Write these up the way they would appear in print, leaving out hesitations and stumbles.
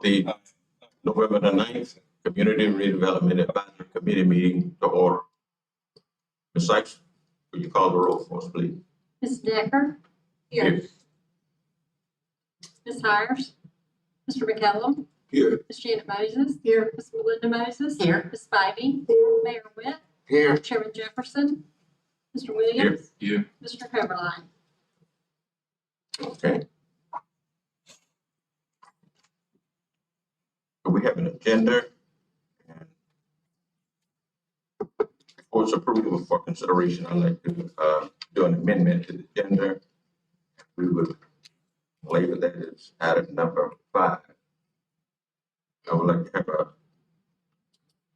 the November the 9th Community Redevelopment Advisory Committee meeting to order. Ms. Sykes, will you call the roll for us, please? Ms. Decker? Here. Ms. Hires? Mr. McCallum? Here. Ms. Janet Moses? Here. Ms. Melinda Moses? Here. Ms. Spivey? Here. Mayor Witt? Here. Chairman Jefferson? Mr. Williams? Here. Mr. Coverline? Okay. So we have an agenda. And for its approval for consideration, I'd like to do an amendment to the agenda. We would label that as item number 5. I would like to have a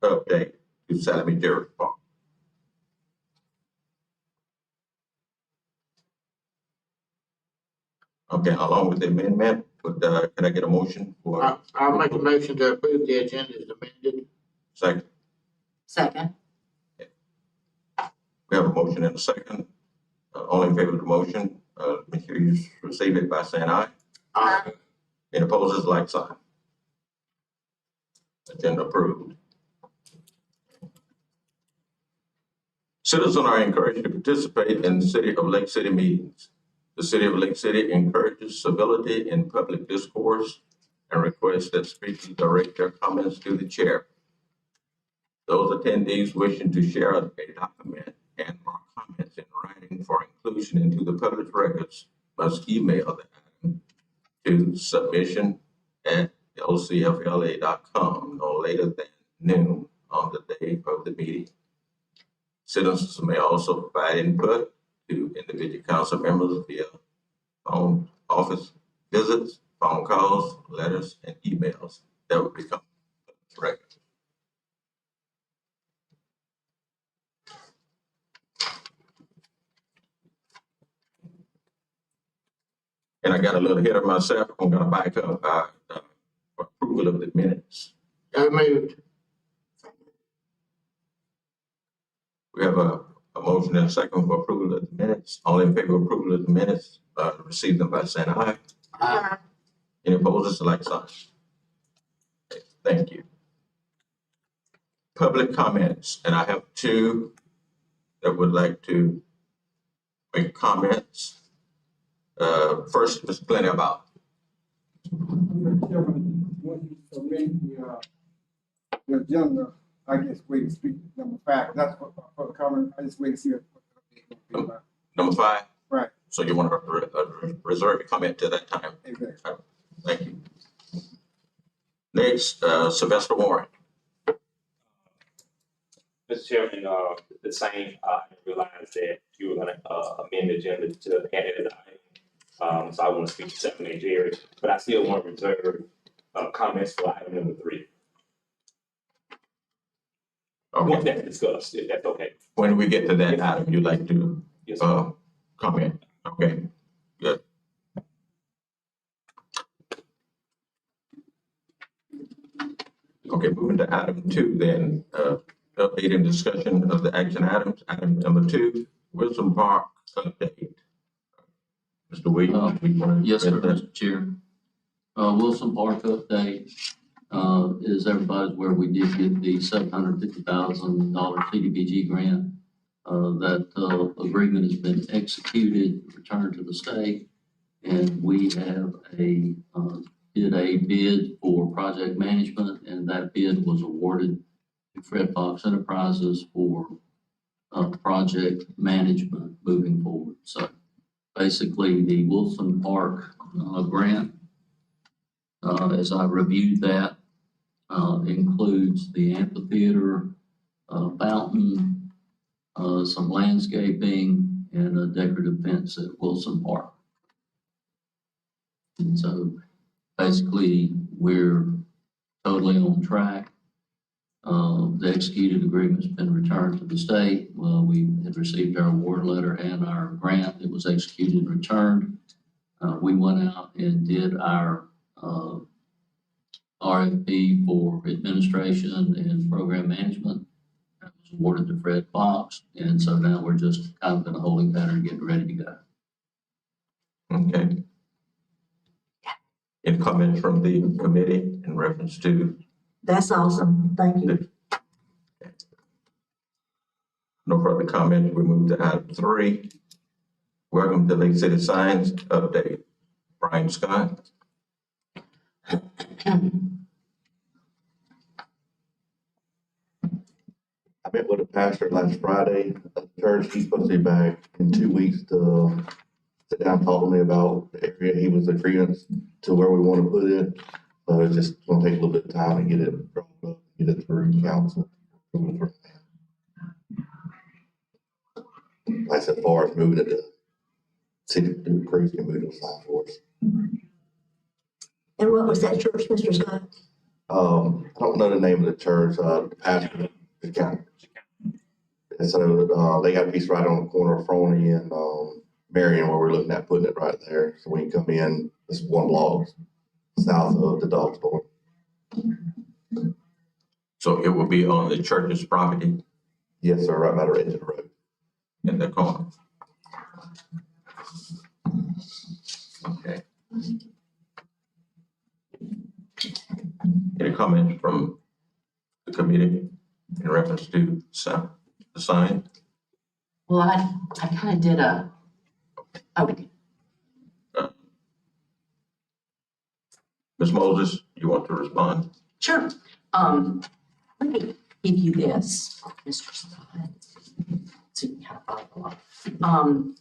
update to Salami Jerry Park. Okay, along with the amendment, can I get a motion for? I'll make a motion to approve the agenda as amended. Second. Second. We have a motion and a second. All in favor of the motion, make sure you receive it by saying aye. Aye. Any opposers, like sign. Agenda approved. Citizens are encouraged to participate in the City of Lake City meetings. The City of Lake City encourages civility in public discourse and requests that speakers direct their comments to the chair. Those attendees wishing to share a document and or comments in writing for inclusion into the public records must email the item to submission@lcfla.com no later than noon on the day of the meeting. Citizens may also provide input to individual council members via phone, office visits, phone calls, letters, and emails that will become records. And I got a little ahead of myself. I'm going to back up for approval of the minutes. So moved. We have a motion and a second for approval of the minutes. All in favor of approval of the minutes, receive them by saying aye. Aye. Any opposers, like sign. Okay, thank you. Public comments, and I have 2 that would like to make comments. First, Mr. Glenn about. Mr. Chairman, when you submit the agenda, I guess wait to speak number 5. That's for the comment. I just wait to see what the update will be about. Number 5? Right. So you want to reserve your comment to that time? Exactly. Thank you. Next, Sylvester Warren. Mr. Chairman, the same, I realized that you were gonna amend the agenda to add it as an item. So I want to speak to 7A Jerry, but I still want to reserve comments for item number 3. Okay. Once that's discussed, if that's okay. When we get to that item, you'd like to Yes, sir. comment? Okay, good. Okay, moving to item 2 then, update and discussion of the action items. Item number 2, Wilson Park update. Mr. Williams, we want to. Yes, sir, Mr. Chair. Wilson Park update, is everybody's where we did get the $750,000 CDBG grant. That agreement has been executed, returned to the state, and we have did a bid for project management, and that bid was awarded to Fred Fox Enterprises for project management moving forward. So basically, the Wilson Park grant, as I reviewed that, includes the amphitheater, fountain, some landscaping, and a decorative fence at Wilson Park. And so basically, we're totally on track. The executed agreement's been returned to the state. We had received our award letter and our grant. It was executed and returned. We went out and did our RFP for administration and program management. That was awarded to Fred Fox. And so now we're just kind of in a holding pattern, getting ready to go. Okay. Any comments from the committee in reference to? That's awesome. Thank you. No further comments. We move to item 3. Welcome to Lake City Signs Update. Brian Scott. I met with a pastor last Friday at the church. He's supposed to be back in 2 weeks to sit down and talk to me about the area he was agreeing to where we want to put it. So it's just gonna take a little bit of time to get it drawn up, get it through council. Like I said, as far as moving it to city crews can move it aside for us. And what was that church, Mr. Scott? I don't know the name of the church, the pastor, the county. And so, they got a piece right on the corner of Froney and, Marion where we're looking at putting it right there. So when you come in, it's 1 block south of the dog store. So it will be on the church's property Yes, sir, right by the edge of the road. in the corner. Okay. Any comments from the committee in reference to the sign? Well, I kind of did Ms. Moses, you want to respond? sure. Let me give you this, Mr. Scott. So you can kind of follow along.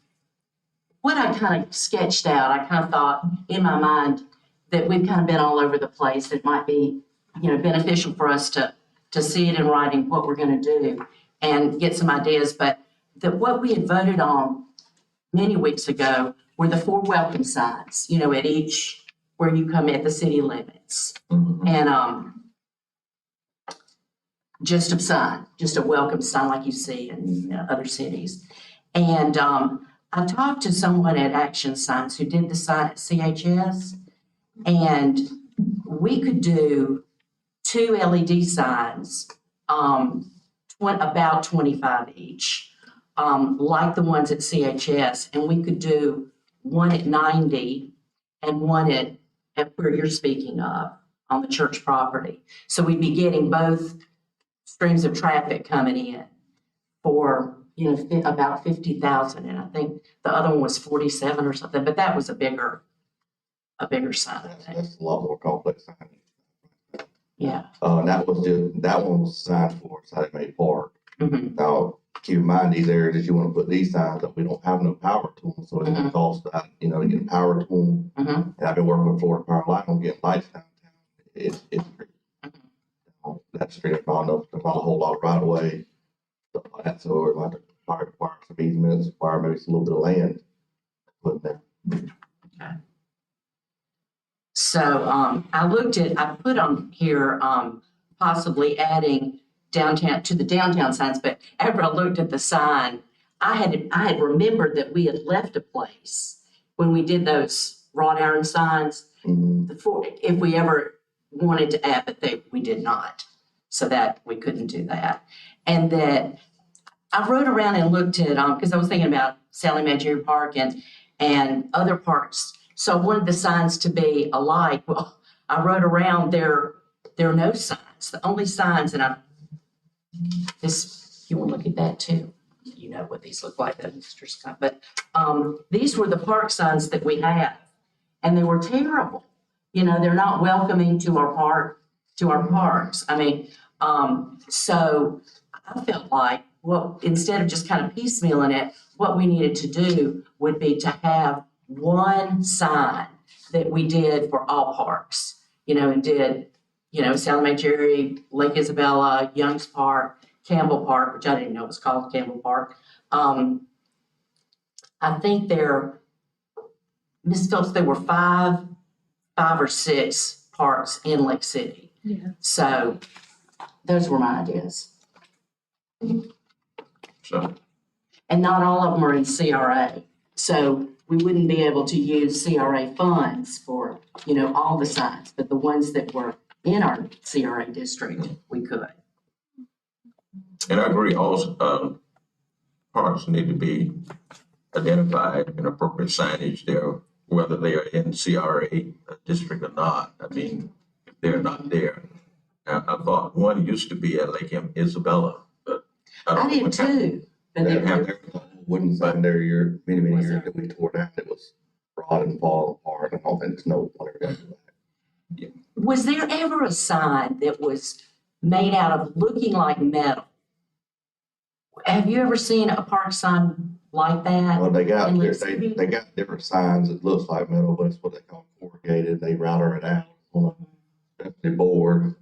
What I kind of sketched out, I kind of thought in my mind that we've kind of been all over the place. It might be, beneficial for us to see it in writing, what we're going to do and get some ideas. But what we had voted on many weeks ago were the 4 welcome signs, at each where you come at the city limits. And just a sign, just a welcome sign like you see in other cities. And I talked to someone at Action Signs who did the sign at CHS, and we could do 2 LED signs, about 25 each, like the ones at CHS, and we could do one at 90 and one at where you're speaking of on the church property. So we'd be getting both streams of traffic coming in for, about 50,000. And I think the other one was 47 or something, but that was a bigger sign. That's a lot more complex sign. Yeah. That one was signed for Saturday May Park. Mhm. Now, keep in mind these areas that you want to put these signs up, we don't have no power to them, so it's gonna cost, to get power to them. Mhm. And I've been working with Florida Power Line on getting lights downtown. It's that street is not enough, there's not a whole lot right away. Stuff like that, so it might require some easements, require maybe a little bit of land. Put in there. So I put on here possibly adding the downtown signs, but after I looked at the sign, I had remembered that we had left a place when we did those wrought iron signs, if we ever wanted to add, but we did not, so that we couldn't do that. And that I wrote around and looked at, because I was thinking about Sally Major Park and other parks. So I wanted the signs to be alike. Well, I wrote around there are no signs. The only signs, and you want to look at that too. You know what these look like, Mr. Scott. But these were the park signs that we have, and they were terrible. They're not welcoming to our parks. I mean, so I felt like, well, instead of just kind of piecemealing it, what we needed to do would be to have one sign that we did for all parks, and did, Sally Mae Cherry, Lake Isabella, Young's Park, Campbell Park, which I didn't know was called Campbell Park. I think Ms. Phillips, there were five or six parks in Lake City. Yeah. So those were my ideas. So, And not all of them are in CRA. So we wouldn't be able to use CRA funds for, all the signs, but the ones that were in our CRA district, we could. and I agree, all parks need to be identified and appropriate signage there whether they are in CRA district or not. I mean, if they're not there. I thought one used to be at Lake Isabella, but I I don't know did what happened. too. But They then have their wooden sign there many Was years there? that we tore down. It was rotted and falling apart, and I don't think there's no one ever got it back. was there ever a sign that was made out of looking like metal? Have you ever seen a park sign like that? Well, they got, in they, Lake City? they got different signs. It looks like metal, but it's what they call corrugated. They router it out on a specialty board.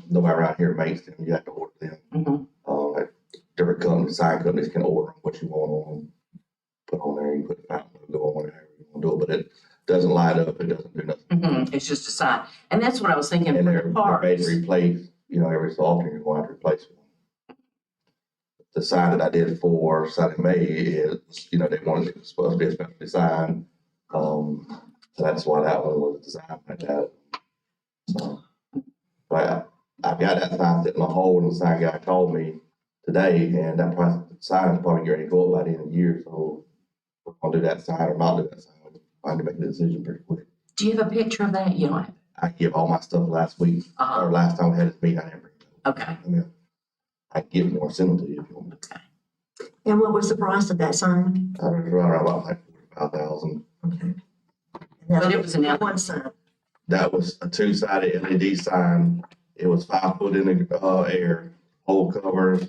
Nobody around here makes them. You have to order them. Mhm. Like different companies, sign companies can order what you want on them. Put on there, you can put the fountain logo on whatever you want to do it, but it doesn't light up. It doesn't do nothing. Mhm. It's just a sign. And that's what I was thinking And for they're the made parks. to replace, every so often you're going to have to replace one. The sign that I did for Sunday May is, they wanted it was supposed to be a specialty sign. So that's why that one was designed like that. So, but I've got that sign sitting on hold, and the sign guy called me today, and that sign is probably getting ready to go up by the end of the year. So we're gonna do that sign or not do that sign. We're trying to make a decision pretty quick. Do you have a picture of that? You don't have? I give all my stuff last week, or last time we had this meeting, I didn't bring it up. Okay. I mean, I can give more, send them to you if you want me to. And what was the price of that sign? I was right around about like 45,000. Okay. And that's But it was an one sign. That was a two-sided LED sign. It was 5 foot in the air, whole cover.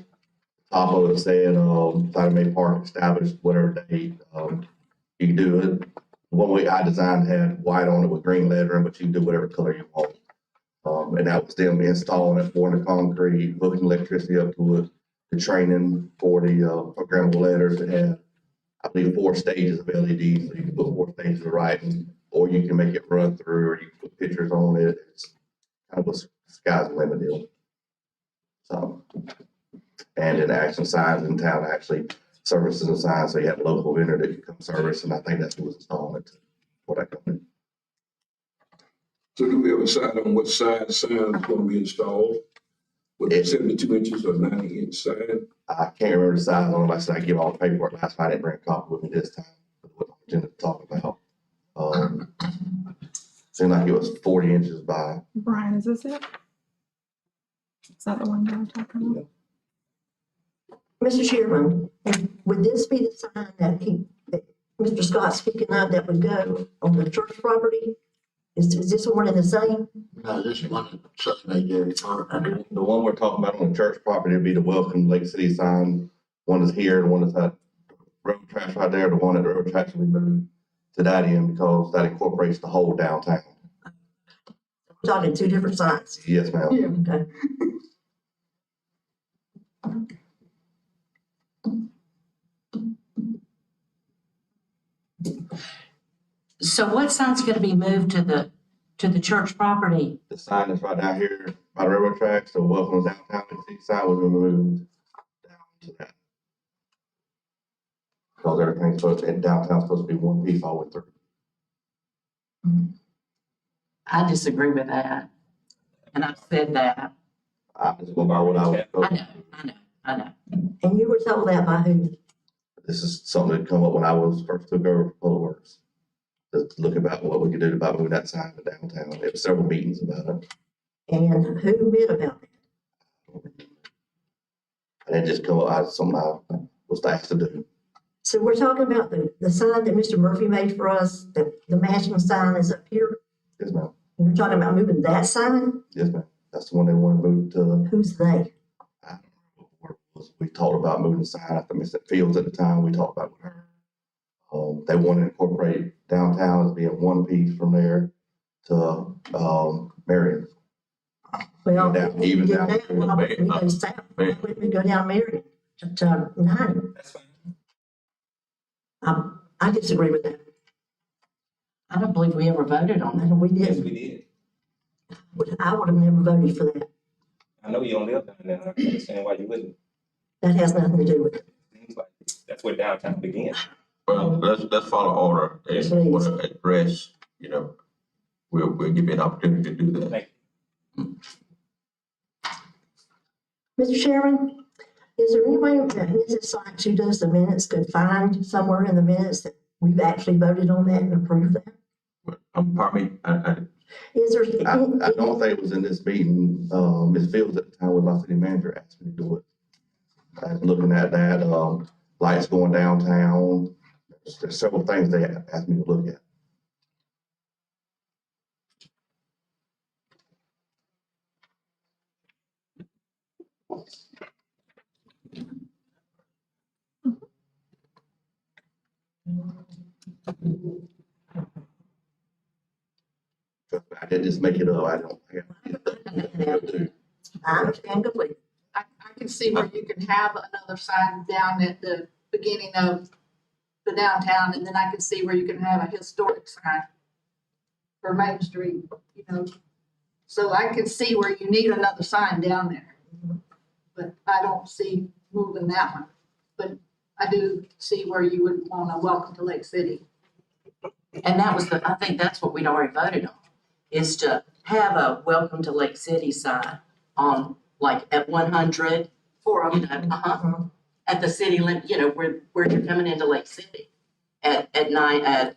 Top of it said, Sunday May Park established whatever date. You can do it. One way I designed had white on it with green lettering, but you can do whatever color you want. And that was them installing it, pouring the concrete, hooking electricity up to it, the training for the programmable letters. It had, I believe, 4 stages of LEDs, so you can put 4 stages of writing, or you can make it run through, or you can put pictures on it. It's kind of a sky's the limit deal. So, and in Action Signs in town actually services the signs, so you have a local vendor that you come service, and I think that's who was installing it for that company. So do we have a sign on what size sign is gonna be installed? With the 72 inches or 90-inch sign? I can't remember the size on it. Like I said, I give all the paperwork last night. I didn't bring a copy with me this time. What I intended to talk about. Seemed like it was 40 inches by. Brian, is this it? Is that the one you were talking about? Mr. Chairman, would this be the sign that Mr. Scott's speaking of that would go on the church property? Is this one in the same? No, this one, Sunday, Jerry. The one we're talking about on the church property would be the Welcome Lake City sign. One is here, and one is at road tracks right there. The one at the road tracks will be moved to that end because that incorporates the whole downtown. We're talking 2 different signs. Yes, ma'am. Okay. So what sign's gonna be moved to the church property? The sign that's right down here by the railroad tracks, the Welcome Downtown Lake City sign will be moved down to that. Because everything's downtown's supposed to be one piece all the way through. I disagree with that. And I've said that. I just go by what I was told. I know. And you were told that by who? This is something that come up when I was first took over for Public Works. Just look about what we could do about moving that sign to downtown. There were several meetings about it. And who met about it? And it just come up as something I was asked to do. So we're talking about the sign that Mr. Murphy made for us, the matching sign is up here. Yes, ma'am. And you're talking about moving that sign? Yes, ma'am. That's the one they want to move to. Who's they? I don't know where it was. We talked about moving the sign after Miss Fields at the time. We talked about with her. They want to incorporate downtown as being one piece from there to Marion. Well, Even did down that, to why wouldn't we go south? Why wouldn't we go down Marion to 90? That's fine. I disagree with that. I don't believe we ever voted on that. And we Yes, didn't. we did. I would have never voted for that. I know you don't live down there. I can understand why you wouldn't. That has nothing to do with it. Seems like that's where downtown begins. Well, let's follow order Yes, and please. want to address, we'll give you an opportunity to do that. Thank Mr. Chairman, is there any way that Mrs. Sykes, who does the minutes, could find somewhere in the minutes that we've actually voted on that and approved that? Pardon me, Is there? I don't think it was in this meeting. Ms. Fields at the time was my city manager asked me to do it. I was looking at that, lights going downtown. There's several things they asked me to look at. I didn't just make it up. I don't. I understand completely. I can see where you can have another sign down at the beginning of the downtown, and then I can see where you can have a historic sign for Main Street, you know. So I can see where you need another sign down there. But I don't see moving that one. But I do see where you would want a welcome to Lake City. And that was I think that's what we'd already voted on, is to have a welcome to Lake City sign on, like, at 100, For you know, at the city limit, you know, where you're coming into Lake City. At down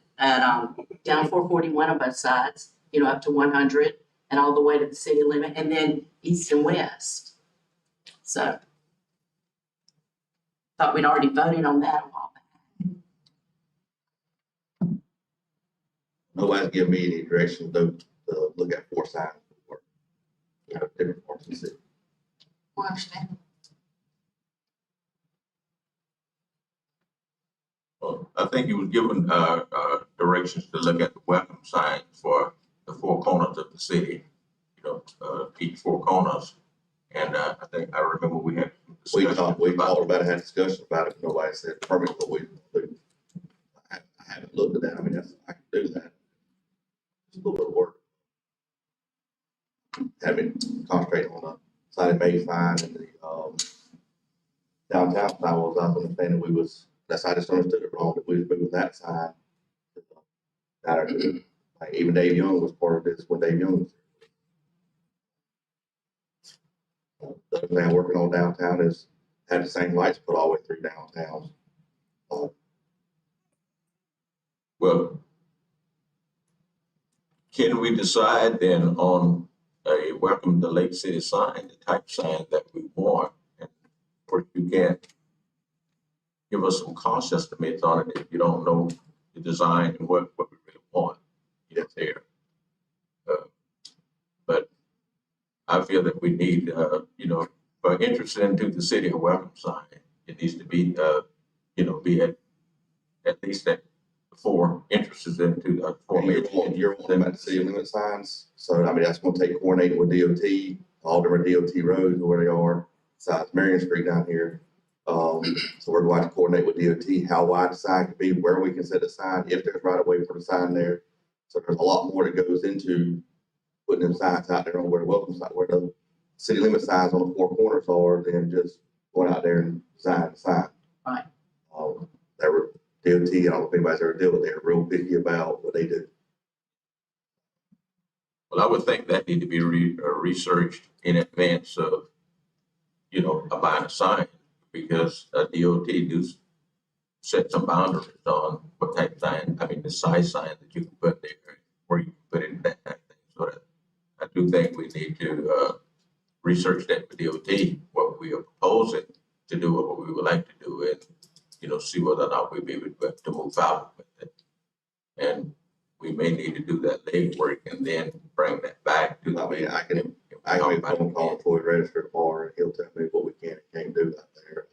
441 on both sides, you know, up to 100 and all the way to the city limit, and then east and west. So thought we'd already voted on that a while back. Nobody's giving me any direction to look at 4 signs for, you know, different parts of the city. I understand. well, I think he was given, directions to look at the welcome signs for the 4 corners of the city. You know, each 4 corners. And, I think, I remember we had. We talked about it, had discussion about it. Nobody said permit, but we do. I haven't looked at that. I mean, I can do that. It's a little bit of work. Having concentrate on the side of Bay sign and the, downtown sign was, I was understanding I just understood it wrong, that we was moving that sign. Like even Dave Young was part of this when Dave Young was. The other thing I'm working on downtown is have the same lights put all the way through downtown. Well, can we decide then on a welcome to Lake City sign, the type sign that we want? And of course, you can't give us some cost estimates on it if you don't know the design and what we really want yet there. But I feel that we need, you know, for interest into the city of welcome sign, it needs to be, you know, be at least at 4 entrances into 4 major. You're wanting about the city limit signs, so I mean, that's gonna take coordinating with DOT, all different DOT roads where they are, besides Marion Street down here. So we're going to coordinate with DOT, how wide the sign could be, where we can set the sign, if there's right of way for the sign there. So there's a lot more that goes into putting them signs out there on where the welcome sign, where the city limit signs on the 4 corners are, than just going out there and design the sign. Right. They were DOT, I don't know if anybody's ever dealt with it, they're real picky about what they do. Well, I would think that need to be researched in advance of, you know, buying a sign, because DOT do set some boundaries on what type of sign, I mean, the size sign that you can put there, where you can put it in that type of thing. So that I do think we need to research that with DOT, what we are proposing to do, what we would like to do, and, you know, see whether or not we'll be able to move forward with it. And we may need to do that legwork and then bring that back to the. I mean, I can make a phone call to the register tomorrow, and he'll tell me what we can and can't do out there.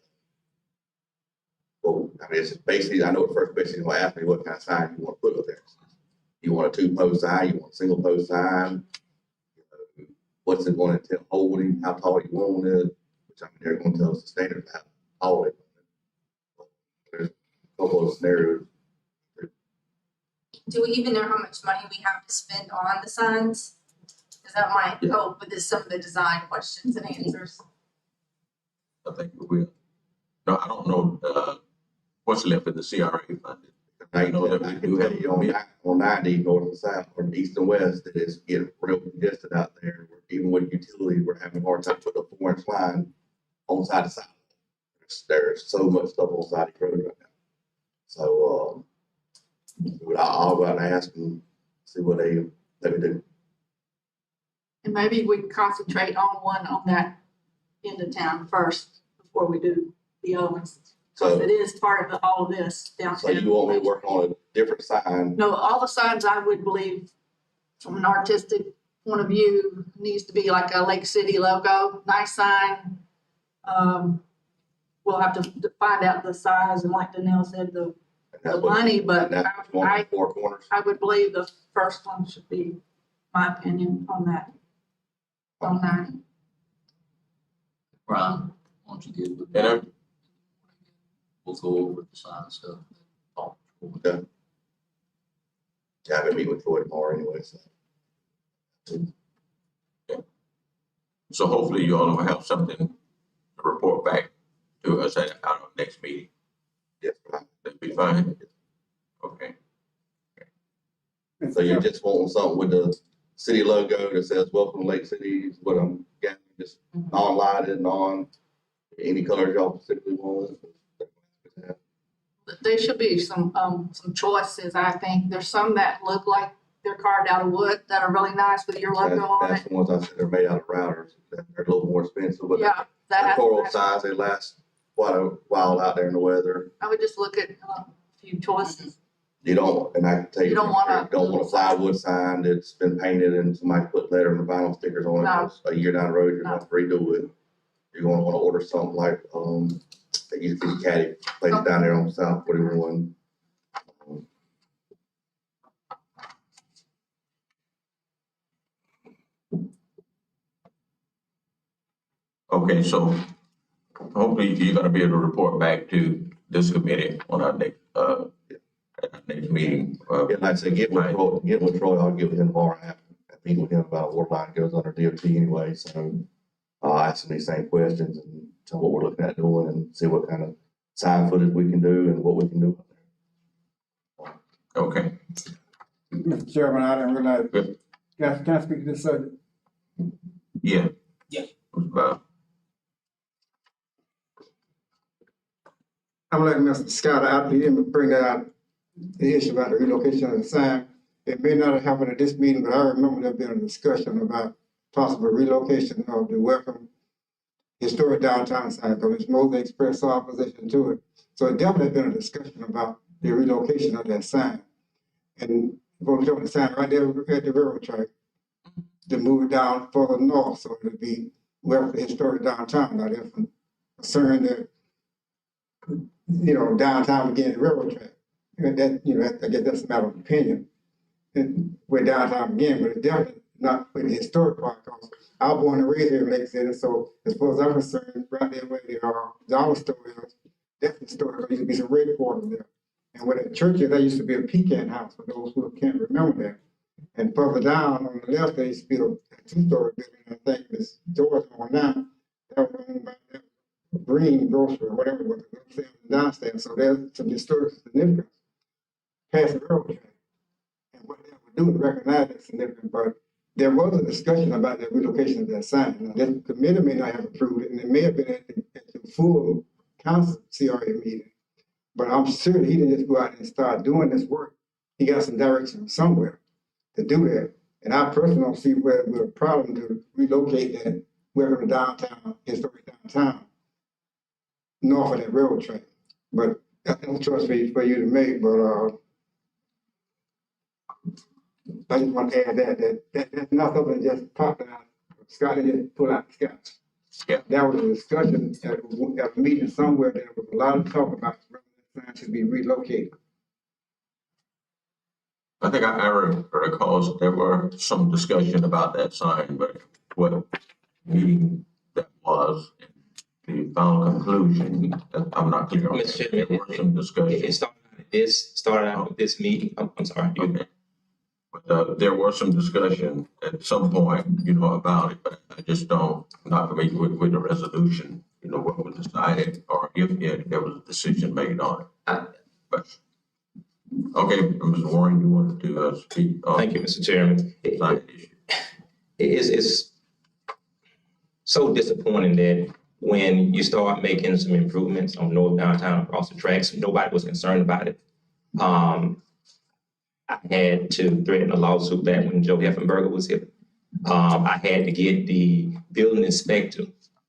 Well, I mean, it's just basically, I know at first basically he's gonna ask me what kind of sign you want to put up there. You want a 2-post sign, you want a single post sign, what's it going to entail holding, how tall you want it, which I mean, they're going to tell us the standard of how tall it is. There's a couple of scenarios. Do we even know how much money we have to spend on the signs? Because that might help with some of the design questions and answers. I think we will. No, I don't know what's left of the CRA funding. I can tell you on 90 north and south, or east and west, that it's getting real congested out there. Even with utilities, we're having a hard time putting a 4-inch line on side to side. There's so much stuff on side of the road right now. So, I'll go out and ask and see what they do. And maybe we can concentrate on one on that end of town first before we do the others. Because it is part of all of this downtown. So you want me to work on a different sign? No, all the signs I would believe from an artistic point of view needs to be like a Lake City logo, nice sign. We'll have to find out the size and like Danelle said, the money, but I 4 corners. I would believe the first one should be my opinion on that. On that. Brian, why don't you get with And me? We'll go over the sign stuff. Okay. Yeah, I'm gonna meet with Troy tomorrow anyway, so hopefully you all will have something to report back to us at our next meeting. Yes. That'd be fine. Okay. So you just want something with the city logo that says welcome to Lake City, is what I'm getting, just non-lighted, any colors y'all specifically want? There should be some choices, I think. There's some that look like they're carved out of wood that are really nice with your logo on That's it. the ones I said, they're made out of routers, they're a little more expensive, but Yeah, they're that coral has, size, they last quite a while out there in the weather. I would just look at a few choices. You don't, and I can tell you, You don't want don't want a plywood sign that's been painted and somebody put letter and vinyl stickers on it. No. A year down the road, you're No. gonna have to redo it. You're gonna wanna order something like, that used to be Caddy place down there on South 41. Okay, so hopefully you're gonna be able to report back to this committee on our next, meeting. Yeah, like I said, get with Troy, I'll get with him tomorrow. I meet with him about a water line that goes under DOT anyway, so I'll ask him these same questions and tell him what we're looking at doing and see what kind of sign footage we can do and what we can do. Okay. Mr. Chairman, I didn't realize, Good. can I speak to this subject? Yeah. Yeah. I'm like Mr. Scott, I didn't bring out the issue about the relocation of the sign. It may not have happened at this meeting, but I remember there being a discussion about possible relocation of the welcome historic downtown sign, because it's mostly expressed opposition to it. So it definitely been a discussion about the relocation of that sign. And we're talking the sign right there at the railroad track, to move it down further north, so it'll be welcome historic downtown. Now there's some concern that, downtown begins the railroad track. And that, I guess that's a matter of opinion. And where downtown began, but it's definitely not with the historic part, because I was born and raised here in Lake City, so as far as I'm concerned, right there where the dollar store is, that's historic, there used to be some red quarters there. And where the church is, there used to be a pecan house, for those who can't remember that. And further down on the left, there used to be a two-story building, I think it's doors on now, that was owned by that Green Grocery or whatever it was, upstairs and downstairs, so there's some historic significance past the railroad track. And what they would do is recognize that significance, but there was a discussion about the relocation of that sign. Now, the committee may not have approved it, and it may have been at the full council CRA meeting. But I'm sure he didn't just go out and start doing this work. He got some direction somewhere to do that. And I personally don't see where it was a problem to relocate that welcome downtown, historic downtown, north of that railroad track. But that's no choice for you to make, but I just want to add that's not something that just popped out. Scott just pulled out the sky. Yeah. That was a discussion at a meeting somewhere. There was a lot of talk about sign should be relocated. I think I recall there were some discussion about that sign, but what meeting that was, the final conclusion, I'm not clear on. Mr. There Chairman, were some discussion. It started out with this meeting. I'm sorry. Okay. But there was some discussion at some point, about it, but I just not familiar with the resolution, what was decided, or if there was a decision made on it. But, okay, Mr. Warren, you wanted to speak? Thank you, Mr. Chairman. It's so disappointing that when you start making some improvements on North Downtown across the tracks, nobody was concerned about it. I had to threaten a lawsuit back when Joe Heffenberger was here. I had to get the building inspector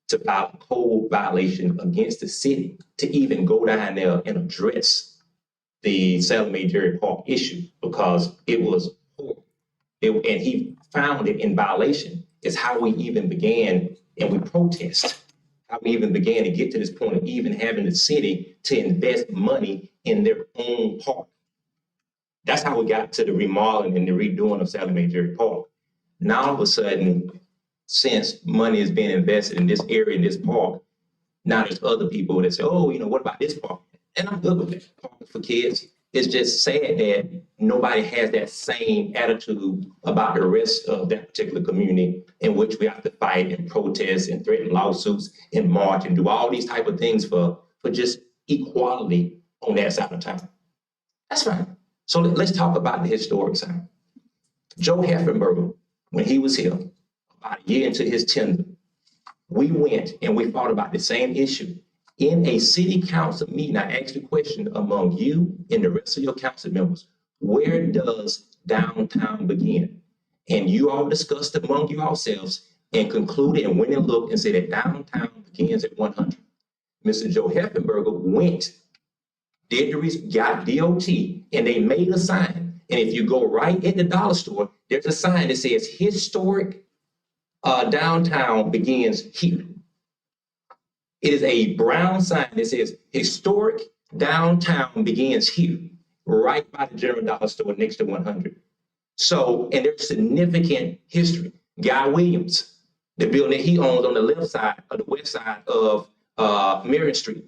to file a code violation against the city to even go down there and address the Salome Jerry Park issue because it was horrible. And he found it in violation. Is how we even began, and we protest, how we even began to get to this point of even having the city to invest money in their own park. That's how we got to the remodeling and the redoing of Salome Jerry Park. Now all of a sudden, since money is being invested in this area, in this park, now there's other people that say, oh, what about this park? And I'm good with that, park for kids. It's just sad that nobody has that same attitude about the rest of that particular community in which we have to fight and protest and threaten lawsuits and march and do all these type of things for just equality on that side of town. That's fine. So let's talk about the historic side. Joe Heffenberger, when he was here, about a year into his tenure, we went and we fought about the same issue. In a city council meeting, I asked a question among you and the rest of your council members, where does downtown begin? And you all discussed among yourselves and concluded and went and looked and said that downtown begins at 100. Mr. Joe Heffenberger went, got DOT, and they made a sign. And if you go right at the dollar store, there's a sign that says historic downtown begins here. It is a brown sign that says historic downtown begins here, right by the general dollar store next to 100. So, and there's significant history. Guy Williams, the building that he owns on the left side of the west side of Marion Street.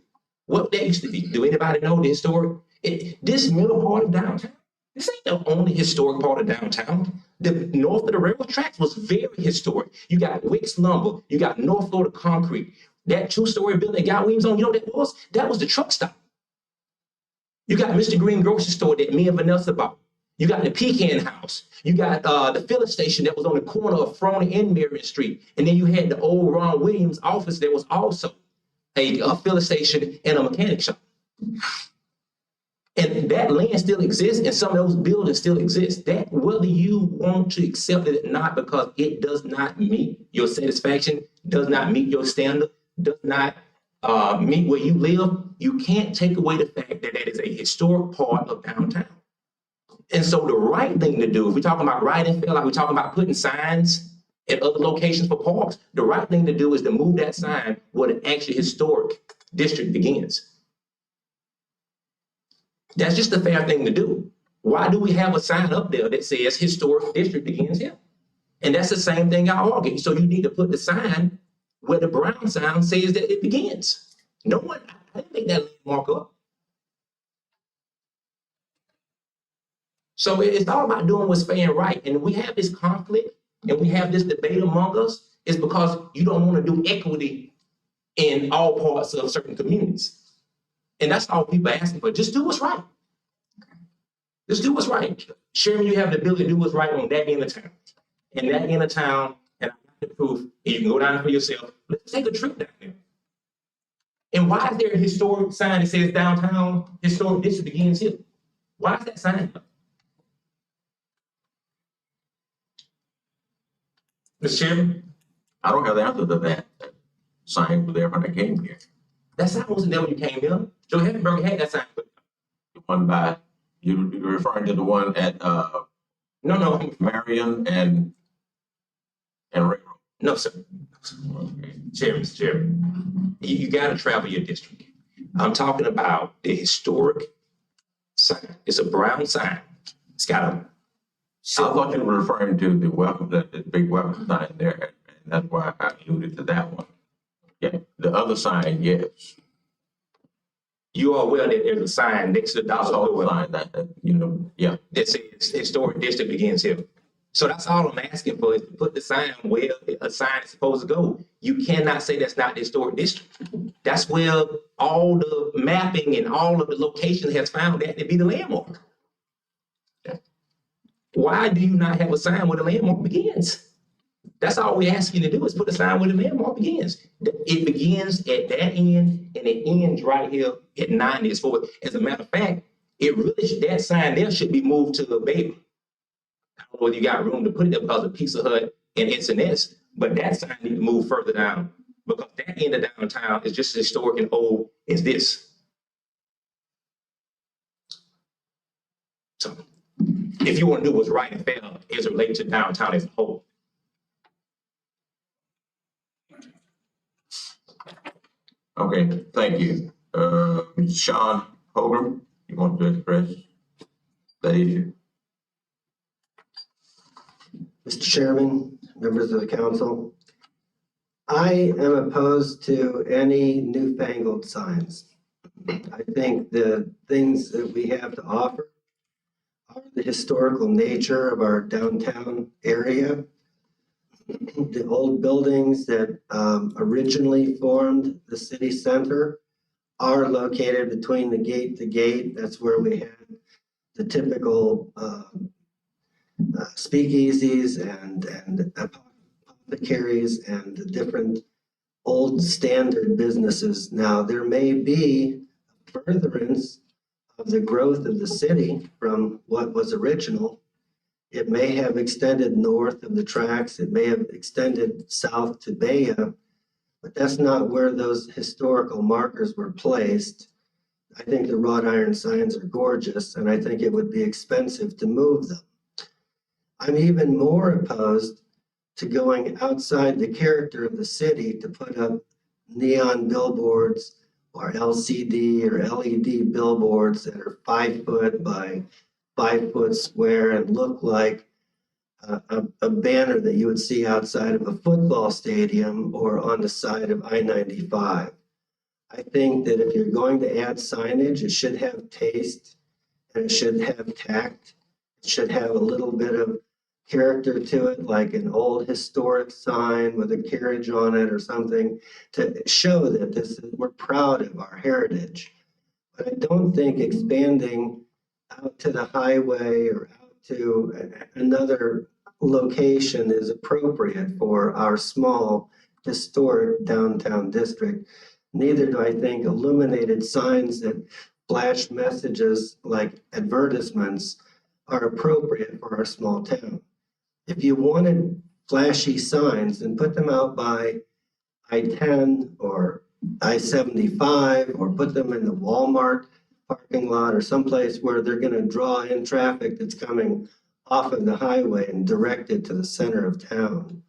What that used to be? Do anybody know the historic? This middle part of downtown, this ain't the only historic part of downtown. The north of the railroad tracks was very historic. You got Wicks Lumber, you got North Florida Concrete. That two-story building that Guy Williams on, you know what that was? That was the truck stop. You got Mr. Green grocery store that me and Vanessa bought. You got the Pecan House. You got the filling station that was on the corner of Frona and Marion Street. And then you had the old Ron Williams office that was also a filling station and a mechanic shop. And that land still exists, and some of those buildings still exist. That, whether you want to accept it or not, because it does not meet your satisfaction, does not meet your standard, does not meet where you live, you can't take away the fact that that is a historic part of downtown. And so the right thing to do, if we're talking about right and fair, like we're talking about putting signs at other locations for parks, the right thing to do is to move that sign where the actual historic district begins. That's just the fair thing to do. Why do we have a sign up there that says historic district begins here? And that's the same thing I argue. So you need to put the sign where the brown sign says that it begins. No one, I didn't make that landmark up. So it's all about doing what's fair and right. And we have this conflict and we have this debate among us is because you don't want to do equity in all parts of certain communities. And that's all people are asking for. Just do what's right. Just do what's right. Sherman, you have the ability to do what's right on that end of town. And that end of town, and I got the proof, and you can go down for yourself. Let's take a trip down there. And why is there a historic sign that says downtown historic district begins here? Why is that sign up? Mr. Chairman? I don't have the answer to that. Sign was there when I came here. That sign wasn't there when you came here. Joe Heffenberger had that sign. The one by, you're referring to the one at No. Marion and Railroad. No, sir. Okay. Mr. Chairman, you got to travel your district. I'm talking about the historic sign. It's a brown sign. It's got a. I thought you were referring to the welcome, the big welcome sign there, and that's why I alluded to that one. Yeah, the other sign, yes. You are aware that there's a sign next to the dollar store Sign that, yeah. that says historic district begins here. So that's all I'm asking for is to put the sign where a sign is supposed to go. You cannot say that's not the historic district. That's where all the mapping and all of the locations has found that to be the landmark. Why do you not have a sign where the landmark begins? That's all we're asking you to do is put a sign where the landmark begins. It begins at that end and it ends right here at 90 as forward. As a matter of fact, it really, that sign there should be moved to the Bailey. I don't know whether you got room to put it there because of Pizza Hut and SNS, but that sign need to move further down because that end of downtown is just as historic and old as this. So if you want to do what's right and fair as it relates to downtown as a whole. Okay, thank you. Sean Holgram, you want to express that issue? Mr. Chairman, members of the council, I am opposed to any newfangled signs. I think the things that we have to offer are the historical nature of our downtown area. The old buildings that originally formed the city center are located between the gate to gate. That's where we had the typical speakeasies and apothecaries and the different old standard businesses. Now, there may be a furtherance of the growth of the city from what was original. It may have extended north of the tracks. It may have extended south to Baya, but that's not where those historical markers were placed. I think the wrought iron signs are gorgeous, and I think it would be expensive to move them. I'm even more opposed to going outside the character of the city to put up neon billboards or LCD or LED billboards that are 5 foot by 5 foot square and look like a banner that you would see outside of a football stadium or on the side of I-95. I think that if you're going to add signage, it should have taste and it should have tact. It should have a little bit of character to it, like an old historic sign with a carriage on it or something to show that we're proud of our heritage. But I don't think expanding out to the highway or out to another location is appropriate for our small historic downtown district. Neither do I think illuminated signs that flash messages like advertisements are appropriate for our small town. If you wanted flashy signs, then put them out by I-10 or I-75 or put them in the Walmart parking lot or someplace where they're going to draw in traffic that's coming off of the highway and direct it to the center of town.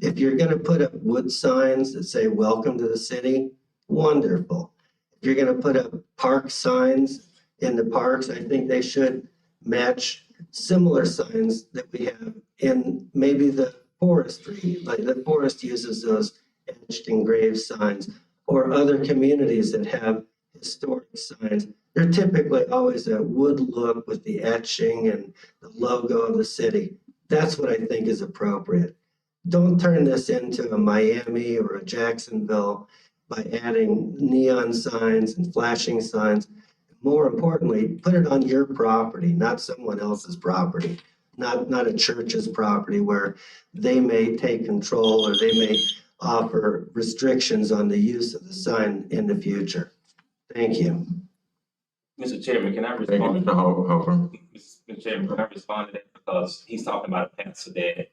If you're going to put up wood signs that say welcome to the city, wonderful. If you're going to put up park signs in the parks, I think they should match similar signs that we have in maybe the forestry, like the forest uses those etched engraved signs, or other communities that have historic signs. They're typically always a wood look with the etching and the logo of the city. That's what I think is appropriate. Don't turn this into a Miami or a Jacksonville by adding neon signs and flashing signs. More importantly, put it on your property, not someone else's property, not a church's property where they may take control or they may offer restrictions on the use of the sign in the future. Thank you. Mr. Chairman, can I Thank you, respond? Mr. Holgram. Mr. Chairman, can I respond to that? Because he's talking about a pastor that,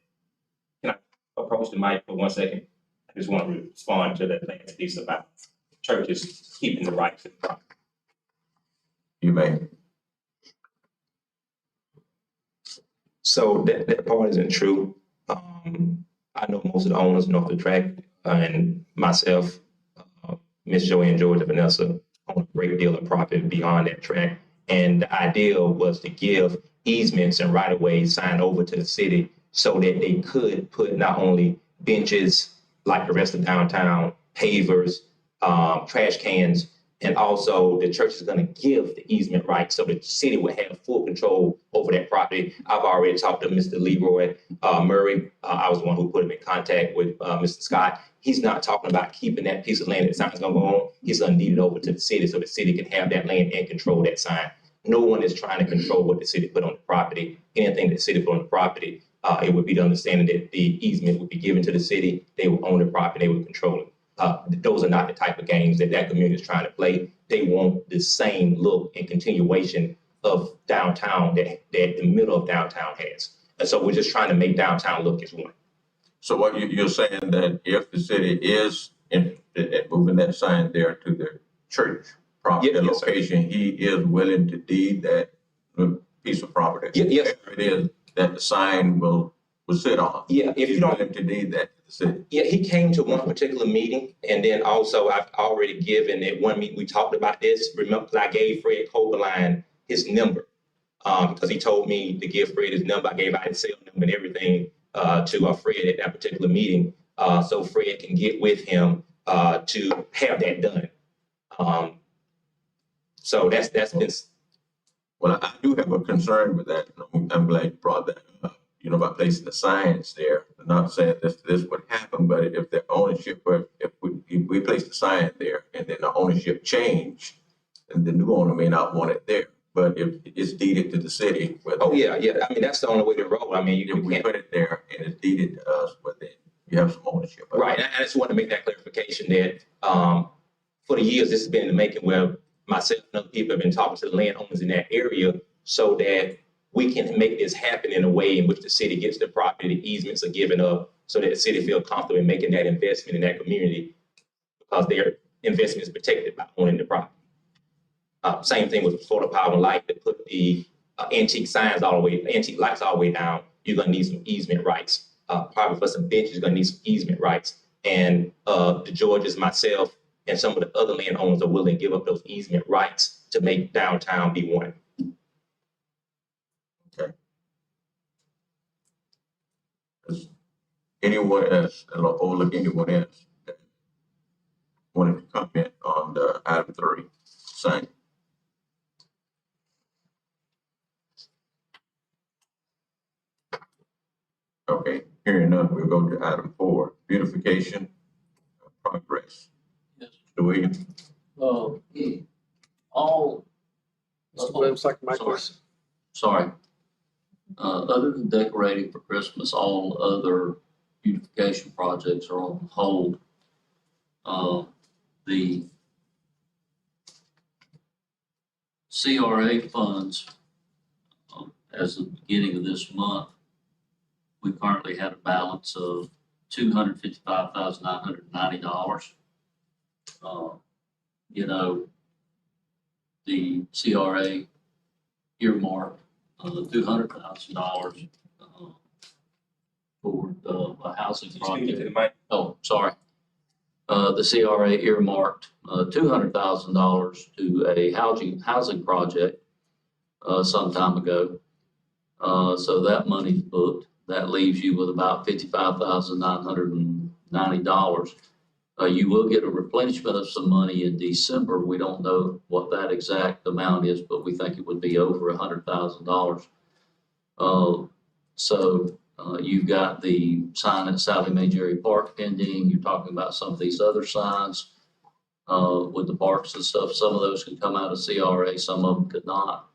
can I approach the mic for 1 second? I just want to respond to that last piece about churches keeping the rights to the property. You may. So that part isn't true. I know most of the owners north of the track and myself, Miss Joey and Georgia Vanessa own a great deal of property beyond that track. And the idea was to give easements and right-of-ways signed over to the city so that they could put not only benches like the rest of downtown, pavers, trash cans, and also the church is going to give the easement rights so the city would have full control over that property. I've already talked to Mr. Leroy Murray. I was the one who put him in contact with Mr. Scott. He's not talking about keeping that piece of land that sign's going to go on. He's going to deed it over to the city so the city can have that land and control that sign. No one is trying to control what the city put on the property. Anything that the city put on the property, it would be the understanding that the easement would be given to the city. They would own the property. They would control it. Those are not the type of games that community is trying to play. They want the same look and continuation of downtown that the middle of downtown has. And so we're just trying to make downtown look as one. So what you're saying that if the city is interested in moving that sign there to the church property Yes, sir. location, he is willing to deed that piece of property? Yes. Whatever it is that the sign will sit on. Yeah, if you He's don't, willing to deed that to the city. yeah, he came to one particular meeting, and then also I've already given at one meeting, we talked about this. Remember, I gave Fred Coberline his number, because he told me to give Fred his number. I gave out his cell number and everything, to Fred at that particular meeting, so Fred can get with him, to have that done. So that's been. Well, I do have a concern with that. I'm glad you brought that up. You know, about placing the signs there. I'm not saying this would happen, but if the ownership, if we place the sign there and then the ownership change, then the new owner may not want it there. But if it's deeded to the city, Oh, yeah. I mean, that's the only way to roll. I mean, if we put it there and it's deeded to us, but then you have some ownership. Right. I just want to make that clarification that for the years this has been in the making, where myself and other people have been talking to the landowners in that area so that we can make this happen in a way in which the city gets the property, the easements are given up, so that the city feel comfortable in making that investment in that community because their investment is protected by owning the property. Same thing with Florida Power and Light, that put the antique lights all the way down. You're gonna need some easement rights. Probably for some benches, you're gonna need some easement rights. And the Georges, myself, and some of the other landowners are willing to give up those easement rights to make downtown be one. Okay. Does anyone else, or overlook anyone else that wanted to comment on the item 3, sign? Okay, hearing none, we'll go to item 4, beautification progress. Yes. Mr. Williams? All. Mr. Williams, like my Sorry. question. Sorry. Other than decorating for Christmas, all other beautification projects are on hold. The CRA funds, as of the beginning of this month, we currently had a balance of $255,990. You know, the CRA earmarked $200,000 for a housing project. Oh, sorry. The CRA earmarked $200,000 to a housing project some time ago. So that money's booked. That leaves you with about $55,990. You will get a replenishment of some money in December. We don't know what that exact amount is, but we think it would be over $100,000. So you've got the sign at Sally Mae Jerry Park pending. You're talking about some of these other signs with the parks and stuff. Some of those could come out of CRA, some of them could not.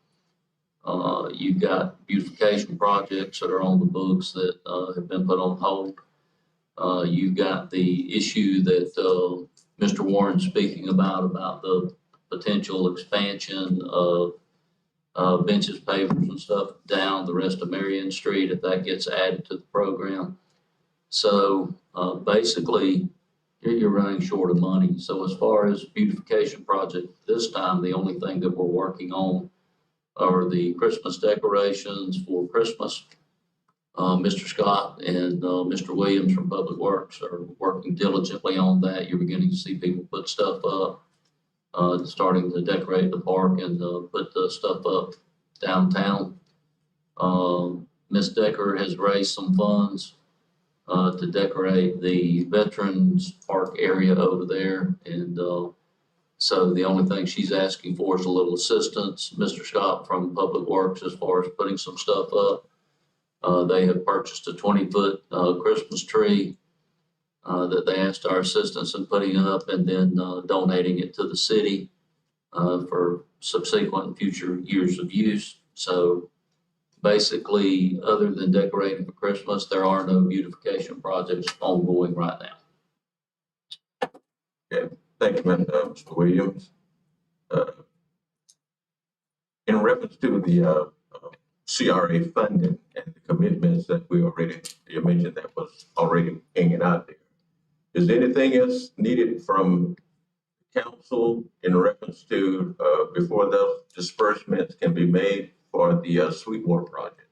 You've got beautification projects that are on the books that have been put on hold. You've got the issue that Mr. Warren's speaking about the potential expansion of benches, pavers and stuff down the rest of Marion Street if that gets added to the program. So basically, you're running short of money. So as far as beautification project this time, the only thing that we're working on are the Christmas decorations for Christmas. Mr. Scott and Mr. Williams from Public Works are working diligently on that. You're beginning to see people put stuff up, starting to decorate the park and put the stuff up downtown. Ms. Decker has raised some funds to decorate the Veterans Park area over there. And so the only thing she's asking for is a little assistance. Mr. Scott from Public Works, as far as putting some stuff up. They have purchased a 20-foot Christmas tree that they asked our assistance in putting up and then donating it to the city for subsequent and future years of use. So basically, other than decorating for Christmas, there are no beautification projects ongoing right now. Okay, thank you, Mr. Williams. in reference to the CRA funding and the commitments that you mentioned that was already hanging out there. Is there anything else needed from council in reference to, before those disbursements can be made for the Sweetwater project?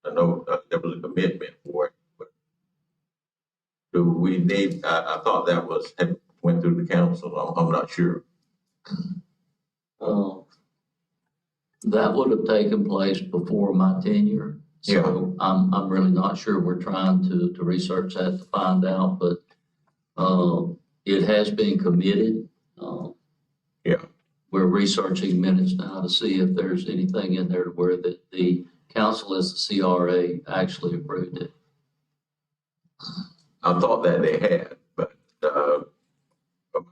I know there was a commitment for it, but do we need, I thought that went through the council. I'm not sure. That would have taken place before my tenure. So I'm really not sure. We're trying to research that to find out, but it has been committed. We're researching minutes now to see if there's anything in there where the council as the CRA actually approved it. I thought that they had, but a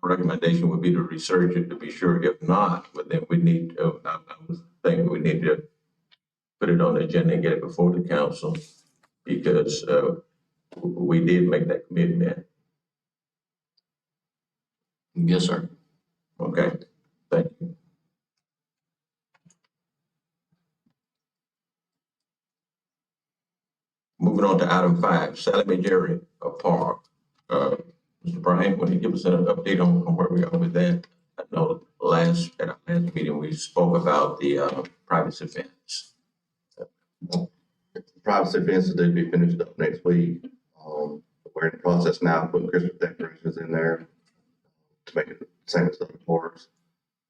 recommendation would be to research it to be sure. If not, but then we need to, I was thinking we need to put it on the agenda and get it before the council, because we did make that commitment. Yes, sir. Okay, thank you. Moving on to item 5, Sally Mae Jerry Park. Mr. Brian, will you give us an update on where we are with that? I know at our last meeting, we spoke about the privacy fence. Privacy fence is due to be finished up next week. We're in the process now of putting Christmas decorations in there to make it the same as other parks.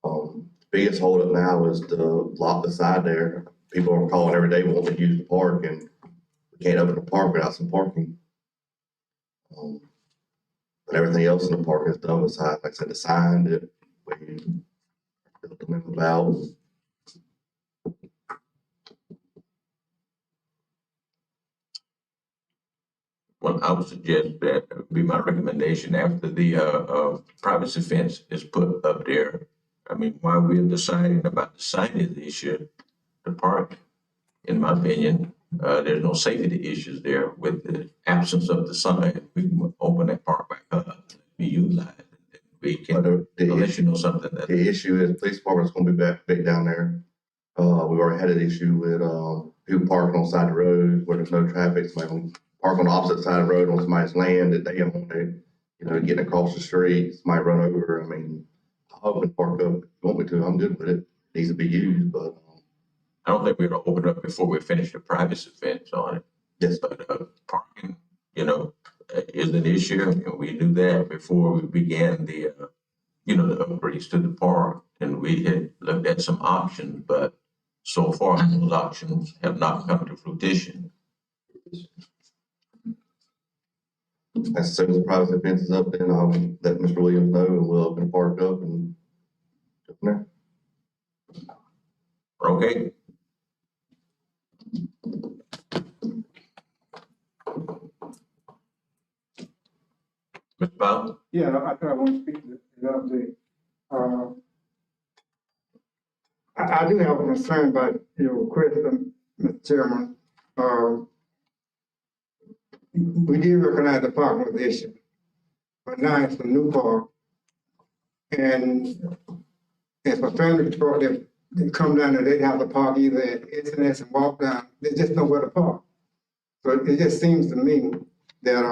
The biggest holdup now is to lock the side there. People are calling every day wanting to use the park, and we can't open the park without some parking. But everything else in the park is done besides, like I said, the sign that we built them about. Well, I would suggest that would be my recommendation after the privacy fence is put up there. I mean, while we're deciding about the signage issue, the park, in my opinion, there's no safety issues there with the absence of the sign. We can open that park back up, be utilized. We can, unless you know something that. The issue is the police department's gonna be back down there. We've already had an issue with people parking on the side of the road where there's no traffic. Somebody park on the opposite side of the road on somebody's land that they own, getting across the street, somebody run over. I mean, I'll open the park up if you want me to. I'm good with it. It needs to be used, but I don't think we're gonna open it up before we finish the privacy fence on it. Yes. But parking, is an issue, and we knew that before we began the upgrades to the park, and we had looked at some options, but so far those options have not come to fruition. as soon as the privacy fence is up, then I'll let Mr. Williams know, and we'll open the park up and go from there. Okay. Mr. Powell? Yeah, I thought I want to speak to the update. I do have a concern about your question, Mr. Chairman. We did recognize the park was the issue, but now it's a new park. And if a family brought them, they come down there, they'd have to park either at SNS and walk down. There's just nowhere to park. So it just seems to me that,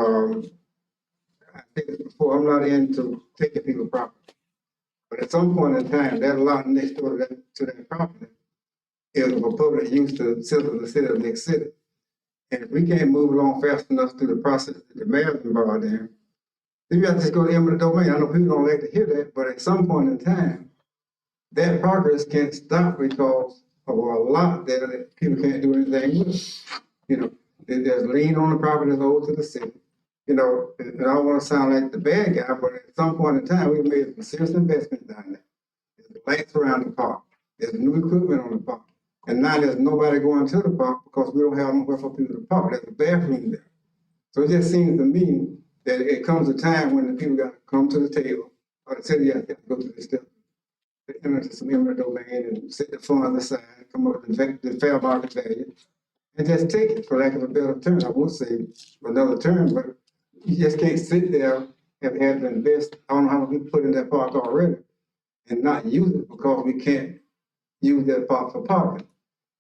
I think before, I'm not into taking people's property. But at some point in time, that lot next door to that property is of a public use to the citizens of the city of Lake City. And if we can't move along fast enough through the process that the mayor's involved in, then we have to just go to eminent domain. I know people don't like to hear that, but at some point in time, that progress can't stop because of a lot there that people can't do anything with. There's lien on the property that's owed to the city. And I don't want to sound like the bad guy, but at some point in time, we made some serious investment down there. There's lights around the park. There's new equipment on the park. And now there's nobody going to the park because we don't have nowhere for people to park. There's a bathroom there. So it just seems to me that it comes a time when the people got to come to the table, or the city has to go to the step, enter some eminent domain and set the funds aside, come up with the fair market value, and just take it, for lack of a better term. I would say another term, but you just can't sit there and have to invest. I don't know how much we put in that park already and not use it because we can't use that park for parking.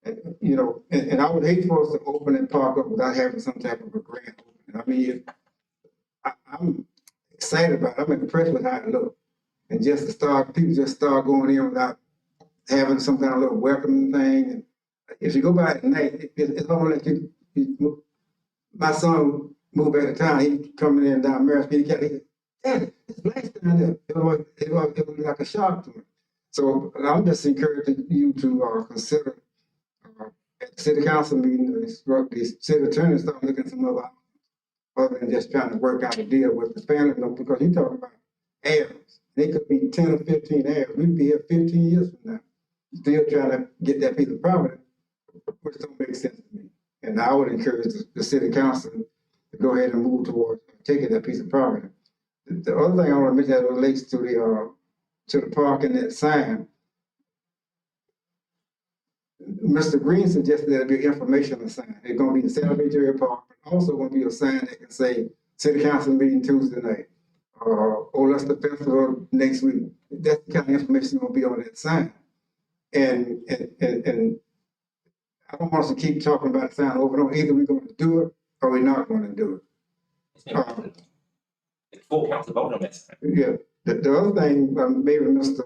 And, you know, and I would hate for us to open that park up without having some type of a grand opening. I mean, I'm excited about it. I'm impressed with how it looks. And just to start, people just start going in without having some kind of little welcoming thing. And if you go by at night, it's almost like my son moved back to town. He coming in down Mary Street. He said, "Dad, it's nice down there." It was like a shock to me. So I'm just encouraging you to consider at the city council meeting, instruct the city attorney to start looking at some other than just trying to work out a deal with the family, because you're talking about heirs. They could be 10 or 15 heirs. We'd be here 15 years from now, still trying to get that piece of property, which don't make sense to me. And I would encourage the city council to go ahead and move towards taking that piece of property. The other thing I want to mention that relates to the park and that sign. Mr. Green suggested there'd be an informational sign. It's going to be the Santa Fe Area Park, but also going to be a sign that can say City Council meeting Tuesday night, or Leicester Festival next week. That's the kind of information going to be on that sign. And I don't want us to keep talking about the sign over and over. Either we're going to do it or we're not going to do it. Full council vote on that sign. Yeah. The other thing, maybe Mr.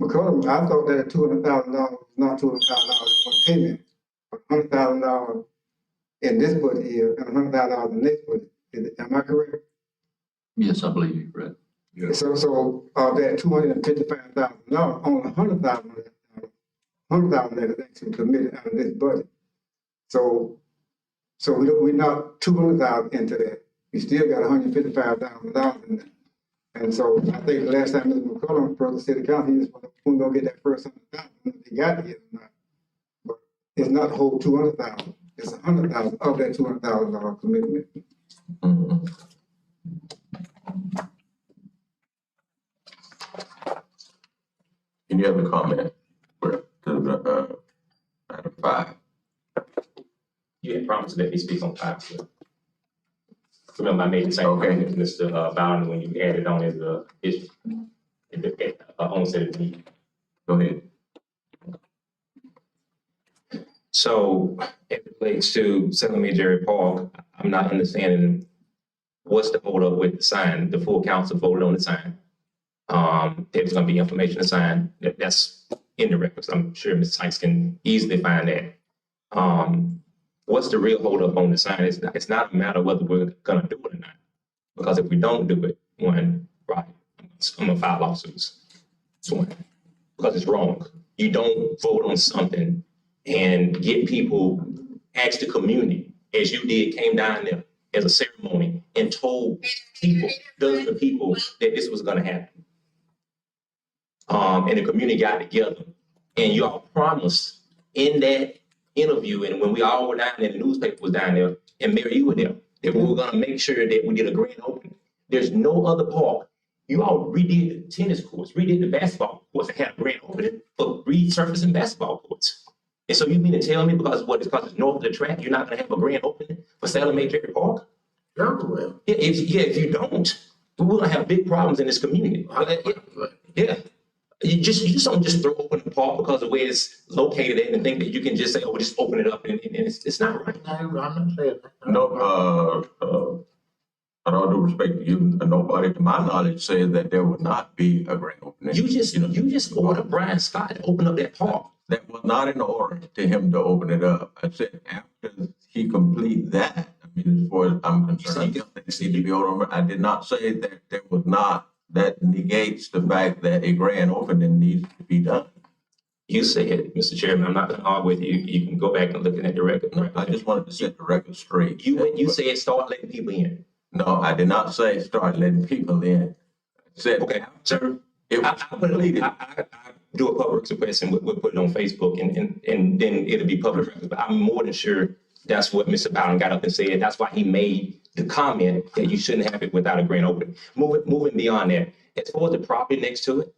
McCollum, I thought that $200,000 was not $200,000 one payment, but $100,000 in this budget year and $100,000 in the next budget. Am I correct? Yes, I believe you're correct. Yeah. So that $255,000, only $100,000 that is actually committed out of this budget. So we're not $200,000 into that. We still got $155,000 in there. And so I think the last time Mr. McCollum approached the city council, he just wanted to get that first $100,000, if they got it or not. But it's not the whole $200,000. It's $100,000 of that $200,000 commitment. Mm-hmm. Any other comment? To the item 5. You had promised to let me speak on 5, so. Remember, I made the same comment with Mr. Bowden when you added on his onset of the meeting. Go ahead. So, it relates to Santa Fe Area Park. I'm not understanding what's the hold up with the sign. The full council voted on the sign. There's going to be information to sign that's in the records. I'm sure Ms. Sykes can easily find that. What's the real hold up on the sign? It's not a matter of whether we're going to do it or not. Because if we don't do it, I'm going to file lawsuits. Because it's wrong. You don't vote on something and get people, ask the community, as you did, came down there as a ceremony and told people, dozens of people, that this was going to happen. And the community got together and you all promised in that interview, and when we all were down there, the newspaper was down there, and Mary, you were there, that we were going to make sure that we did a grand opening. There's no other park. You all redid the tennis courts, redid the basketball courts, and had a grand opening for resurfacing basketball courts. And so you mean to tell me because it's north of the track, you're not going to have a grand opening for Santa Fe Area Park? Very well. Yeah, if you don't, we're going to have big problems in this community. Yeah. You just don't just throw open the park because of where it's located at and think that you can just say, oh, just open it up, and it's not right. No, I'm not saying that. No, with all due respect to you, nobody, to my knowledge, said that there would not be a grand opening. You just ordered Brian Scott to open up that park. That was not in order to him to open it up. I said after he complete that, I mean, as far as I'm concerned, I did not say that there was not. That negates the fact that a grand opening needs to be done. You said, Mr. Chairman, I'm not going to argue with you. You can go back and look at the record. No, I just wanted to set the record straight. You said start letting people in. No, I did not say start letting people in. I said, okay, sir. I do a public request and we'll put it on Facebook and then it'll be public record. But I'm more than sure that's what Mr. Bowden got up and said. That's why he made the comment that you shouldn't have it without a grand opening. Moving beyond that, as far as the property next to it,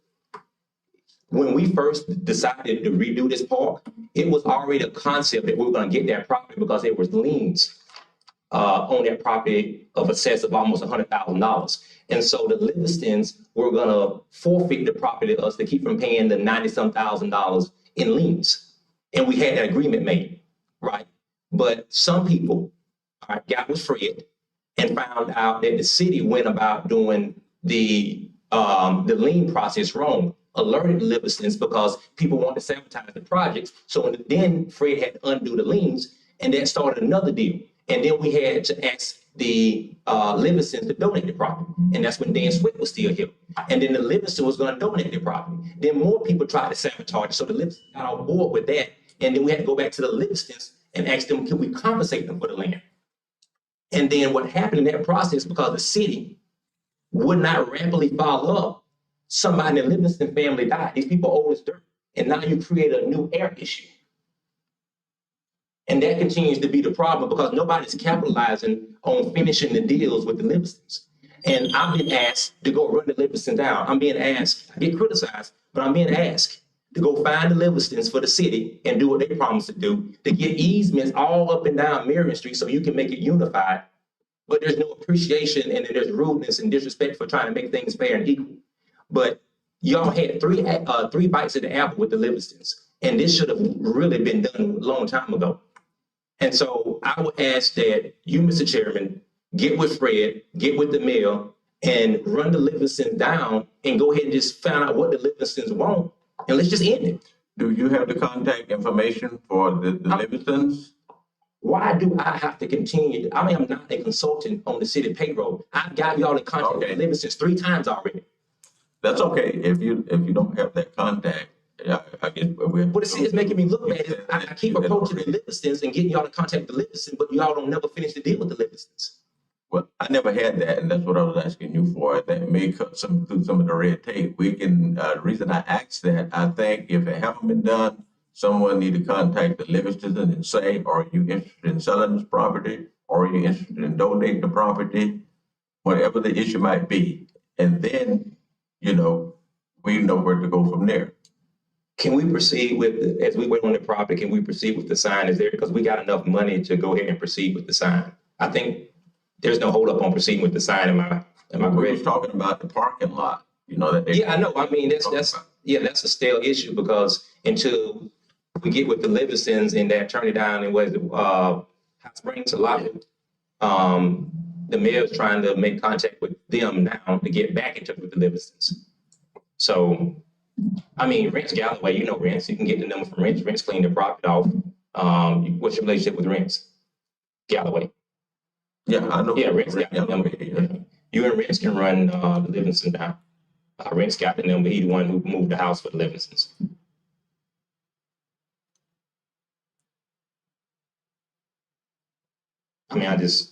when we first decided to redo this park, it was already a concept that we were going to get that property because there was liens on that property of excess of almost $100,000. And so the Livingstons were going to forfeit the property to us to keep from paying the $90-some thousand in liens. And we had an agreement made, right? But some people, all right, got with Fred and found out that the city went about doing the lien process wrong, alerted Livingston's because people wanted to sabotage the projects. So then Fred had to undo the liens, and that started another deal. And then we had to ask the Livingston to donate the property. And that's when Dan Swift was still here. And then the Livingston was going to donate the property. Then more people tried to sabotage it. So the Livingston got on board with that. And then we had to go back to the Livingstons and ask them, can we compensate them for the land? And then what happened in that process, because the city would not rapidly follow up, somebody in the Livingston family died. These people owe us dirt. And now you create a new air issue. And that continues to be the problem because nobody's capitalizing on finishing the deals with the Livingstons. And I've been asked to go run the Livingston down. I'm being asked, I get criticized, but I'm being asked to go find the Livingstons for the city and do what they promised to do, to get easements all up and down Marion Street so you can make it unified. But there's no appreciation and there's rudeness and disrespect for trying to make things fair and equal. But y'all had three bites at the apple with the Livingstons. And this should have really been done a long time ago. And so I would ask that you, Mr. Chairman, get with Fred, get with the mayor, and run the Livingstons down and go ahead and just find out what the Livingstons want, and let's just end it. Do you have the contact information for the Livingstons? Why do I have to continue? I mean, I'm not a consultant on the city payroll. I've got y'all in contact with the Livingstons 3 times already. That's okay. If you don't have that contact, I guess what it's making me look bad is I keep approaching the Livingstons and getting y'all in contact with the Livingstons, but y'all don't never finish the deal with the Livingstons. Well, I never had that, and that's what I was asking you for. That may cut through some of the red tape. We can. The reason I asked that, I think if it haven't been done, someone need to contact the Livingstons and say, "Are you interested in selling this property? Or are you interested in donating the property?" Whatever the issue might be, and then we know where to go from there. Can we proceed with, as we wait on the property, can we proceed with the sign? Is there, because we got enough money to go ahead and proceed with the sign? I think there's no hold up on proceeding with the sign. Am I correct? We was talking about the parking lot, that they. Yeah, I know. I mean, that's a stale issue because until we get with the Livingstons and that turn it down and Hot Springs a lot, the mayor's trying to make contact with them now to get back in touch with the Livingstons. So, I mean, Rents Galloway, Rents, you can get the number from Rents. Rents clean the property off. What's your relationship with Rents? Galloway. Yeah, I know. Yeah, Rents got the number. Yeah. You and Rents can run the Livingston down. Rents got the number. He's the one who moved the house for the Livingstons. I mean, I just,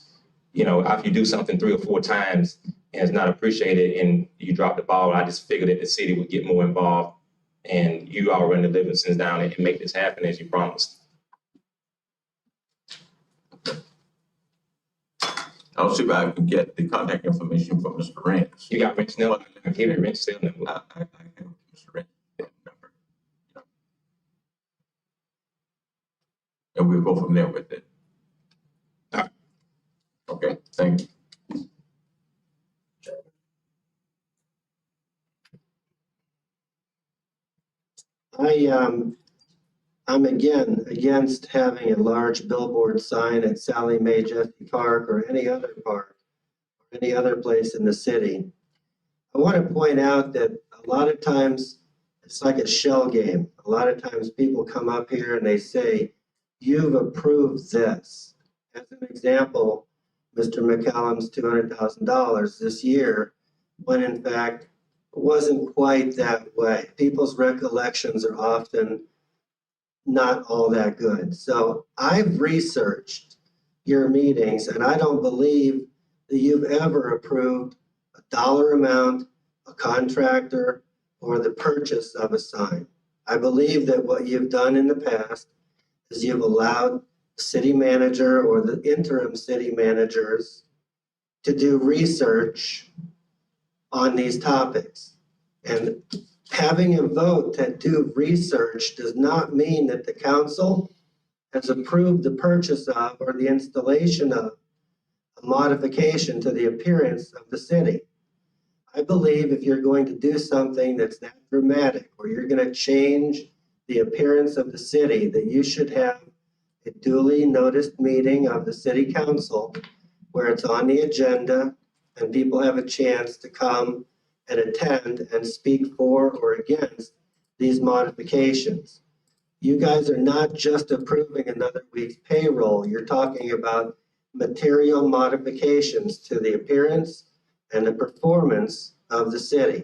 if you do something 3 or 4 times and it's not appreciated and you drop the ball, I just figured that the city would get more involved and you all run the Livingstons down and make this happen as you promised. I'll see if I can get the contact information from Mr. Rents. You got Rents number? I gave you Rents cell number. I have Mr. Rents number. And we'll go from there with it. All right. Okay, thank you. I'm again against having a large billboard sign at Sally Mae Jeffy Park or any other park, or any other place in the city. I want to point out that a lot of times it's like a shell game. A lot of times people come up here and they say, "You've approved this." As an example, Mr. McCallum's $200,000 this year, when in fact it wasn't quite that way. People's recollections are often not all that good. So I've researched your meetings and I don't believe that you've ever approved a dollar amount, a contractor, or the purchase of a sign. I believe that what you've done in the past is you've allowed the city manager or the interim city managers to do research on these topics. And having a vote to do research does not mean that the council has approved the purchase of or the installation of a modification to the appearance of the city. I believe if you're going to do something that's that dramatic, or you're going to change the appearance of the city, that you should have a duly noticed meeting of the city council where it's on the agenda and people have a chance to come and attend and speak for or against these modifications. You guys are not just approving another week's payroll. You're talking about material modifications to the appearance and the performance of the city.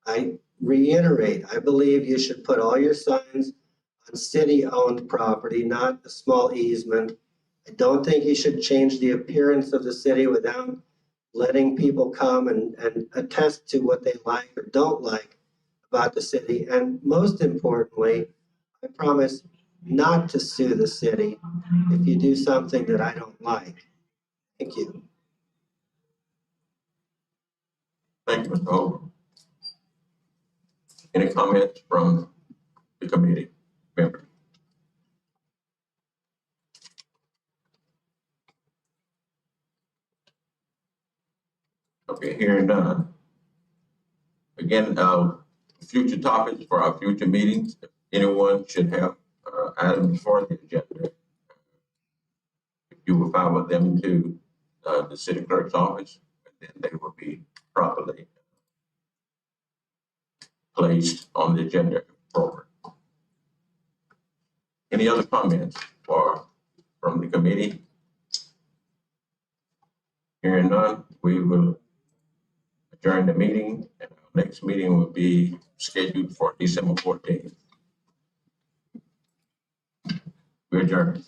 I reiterate, I believe you should put all your signs on city-owned property, not a small easement. I don't think you should change the appearance of the city without letting people come and attest to what they like or don't like about the city. And most importantly, I promise not to sue the city if you do something that I don't like. Thank you. Thank you, Mr. Holbrook. Any comments from the committee members? Okay, hearing none. Again, future topics for our future meetings. If anyone should have items for the agenda, if you will forward them to the city clerk's office, then they will be properly placed on the agenda forward. Any other comments from the committee? Hearing none, we will adjourn the meeting, and our next meeting will be scheduled for December 14th. We adjourn.